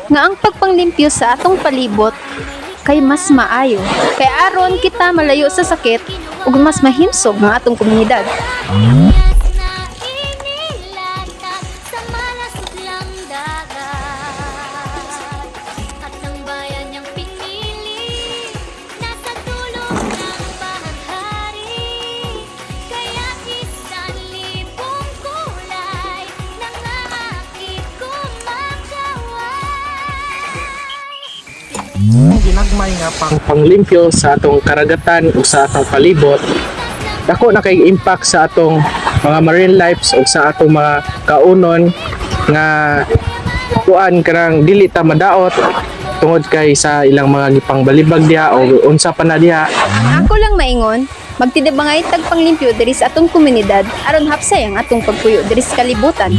nga ang pagpanglimpyo sa atong palibot kay mas maayo. Kay aron kita malayo sa sakit ug mas mahinsog ang atong komunidad. Ang ginagmay nga panglimpyo sa atong karagatan o sa atong palibot, dako na kay impact sa atong mga marine lives o sa atong mga kaunon nga kuan karang dili ta madaot tungod kay sa ilang mga gipangbalibag diha o unsa pa na diha. Ako lang maingon, magtidibangay tag panglimpyo diri sa atong komunidad aron hapsay ang atong pagpuyo diri sa kalibutan.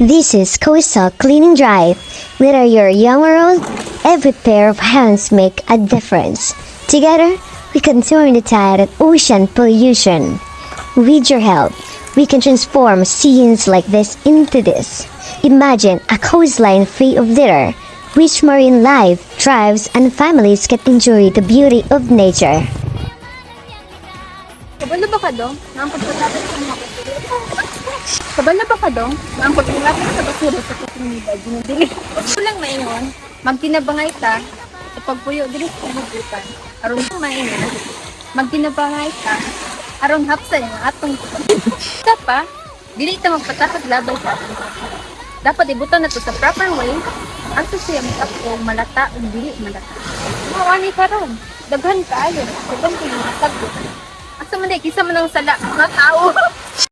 This is Coastal Cleaning Drive. Whether you're young or old, every pair of hands make a difference. Together, we can turn the tide of ocean pollution. With your help, we can transform scenes like this into this. Imagine a coastline free of litter, which marine life thrives and families can enjoy the beauty of nature. Kabalo ba ka dong? Nga ang pagpatapos sa mga basura. Kabalo ba ka dong? Nga ang pagpatapos sa basura sa komunidad. Dinadili. Ako lang maingon, magtinabangay ta sa pagpuyo diri sa kalibutan. Aron maingon, magtinabangay ta aron hapsay ang atong sa pa, dili ta magpatakag labay sa atong kapwa. Dapat ibutan na to sa proper way. Ato siya magkapong malata o dili malata. Mawani karon. Daghan kaayo. Daghan kayo matag. Asa man kisa man ang sala nga tao.